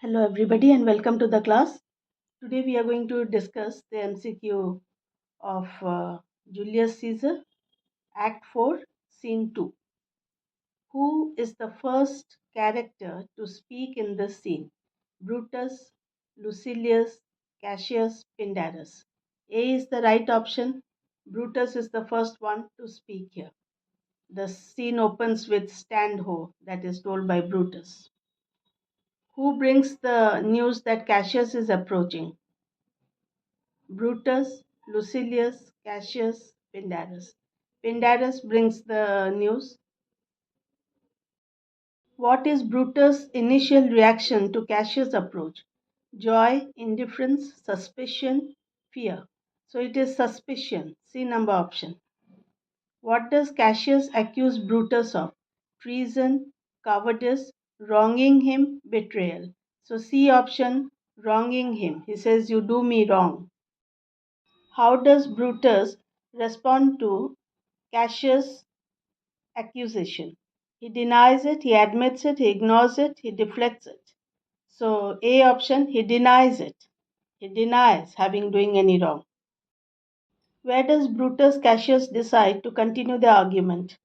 Hello everybody and welcome to the class. Today we are going to discuss the MCQ of Julius Caesar, Act 4, Scene 2. Who is the first character to speak in this scene? Brutus, Lucilius, Cassius, Pindarus. A is the right option. Brutus is the first one to speak here. The scene opens with "Stand ho," that is told by Brutus. Who brings the news that Cassius is approaching? Brutus, Lucilius, Cassius, Pindarus. Pindarus brings the news. What is Brutus' initial reaction to Cassius' approach? Joy, indifference, suspicion, fear. So it is suspicion. C number option. What does Cassius accuse Brutus of? Treason, cowardice, wronging him, betrayal. So C option, wronging him. He says, "You do me wrong." How does Brutus respond to Cassius' accusation? He denies it, he admits it, he ignores it, he deflects it. So A option, he denies it. He denies having doing any wrong. Where does Brutus Cassius decide to continue the argument?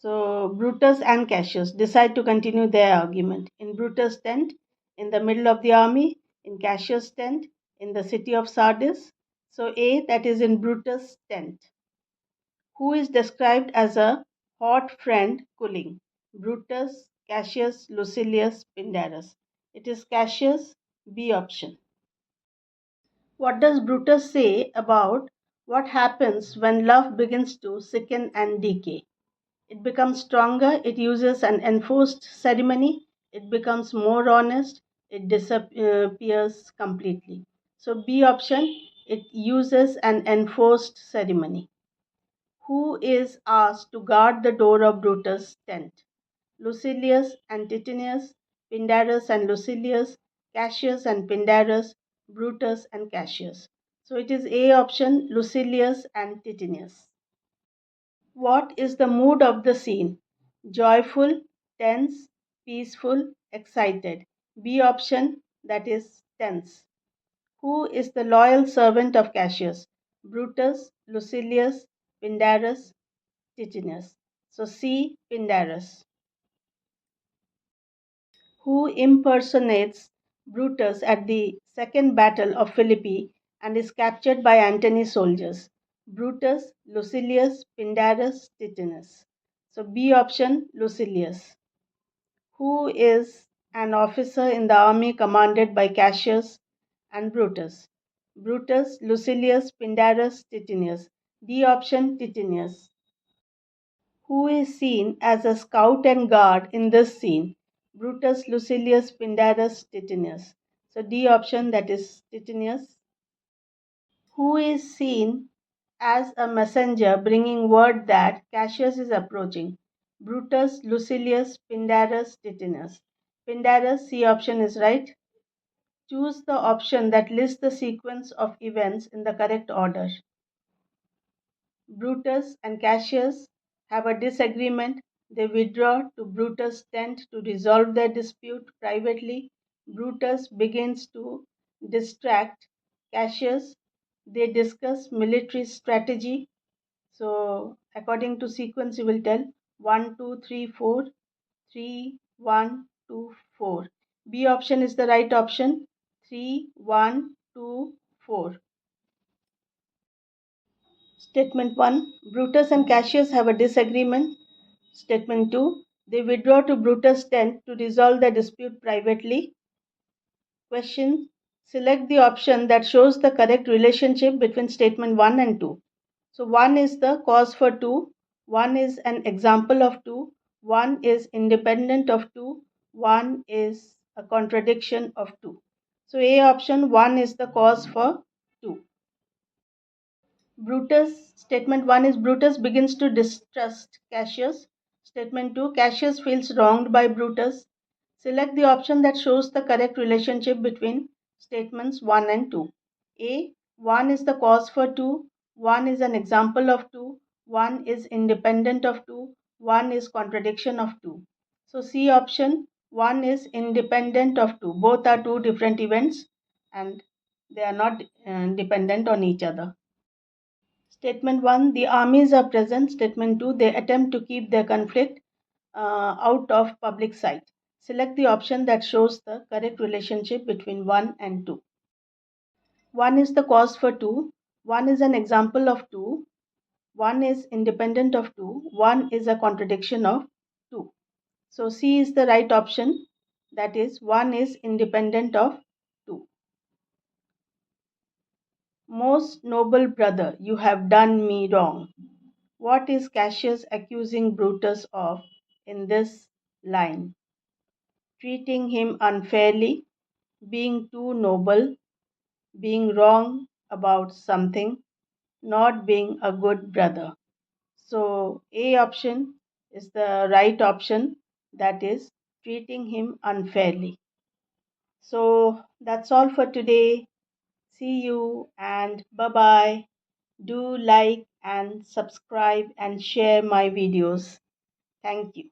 So Brutus and Cassius decide to continue their argument in Brutus' tent, in the middle of the army, in Cassius' tent, in the city of Sardis. So A, that is in Brutus' tent. Who is described as a hot friend cooling? Brutus, Cassius, Lucilius, Pindarus. It is Cassius, B option. What does Brutus say about what happens when love begins to sicken and decay? It becomes stronger, it uses an enforced ceremony, it becomes more honest, it disappears completely. So B option, it uses an enforced ceremony. Who is asked to guard the door of Brutus' tent? Lucilius and Titinius, Pindarus and Lucilius, Cassius and Pindarus, Brutus and Cassius. So it is A option, Lucilius and Titinius. What is the mood of the scene? Joyful, tense, peaceful, excited. B option, that is tense. Who is the loyal servant of Cassius? Brutus, Lucilius, Pindarus, Titinius. So C, Pindarus. Who impersonates Brutus at the Second Battle of Philippi and is captured by Antony's soldiers? Brutus, Lucilius, Pindarus, Titinus. So B option, Lucilius. Who is an officer in the army commanded by Cassius and Brutus? Brutus, Lucilius, Pindarus, Titinius. D option, Titinius. Who is seen as a scout and guard in this scene? Brutus, Lucilius, Pindarus, Titinius. So D option, that is Titinius. Who is seen as a messenger bringing word that Cassius is approaching? Brutus, Lucilius, Pindarus, Titinius. Pindarus, C option is right. Choose the option that lists the sequence of events in the correct order. Brutus and Cassius have a disagreement. They withdraw to Brutus' tent to resolve their dispute privately. Brutus begins to distract Cassius. They discuss military strategy. So, according to sequence, you will tell 1, 2, 3, 4, 3, 1, 2, 4. B option is the right option. 3, 1, 2, 4. Statement 1. Brutus and Cassius have a disagreement. Statement 2. They withdraw to Brutus' tent to resolve their dispute privately. Question. Select the option that shows the correct relationship between statement 1 and 2. So 1 is the cause for 2, 1 is an example of 2, 1 is independent of 2, 1 is a contradiction of 2. So A option, 1 is the cause for 2. Statement 1 is Brutus begins to distrust Cassius. Statement 2, Cassius feels wronged by Brutus. Select the option that shows the correct relationship between statements 1 and 2. A, 1 is the cause for 2, 1 is an example of 2, 1 is independent of 2, 1 is contradiction of 2. So C option, One is independent of two. Both are two different events and they are not dependent on each other. Statement 1, the armies are present. Statement 2, they attempt to keep their conflict out of public sight. Select the option that shows the correct relationship between 1 and 2. 1 is the cause for 2. 1 is an example of 2. 1 is independent of 2. 1 is a contradiction of 2. So C is the right option. That is, 1 is independent of 2. Most noble brother, you have done me wrong. What is Cassius accusing Brutus of in this line? Treating him unfairly, being too noble, being wrong about something, not being a good brother. So A option is the right option, that is treating him unfairly. So that's all for today. See you and bye bye. Do like and subscribe and share my videos. Thank you.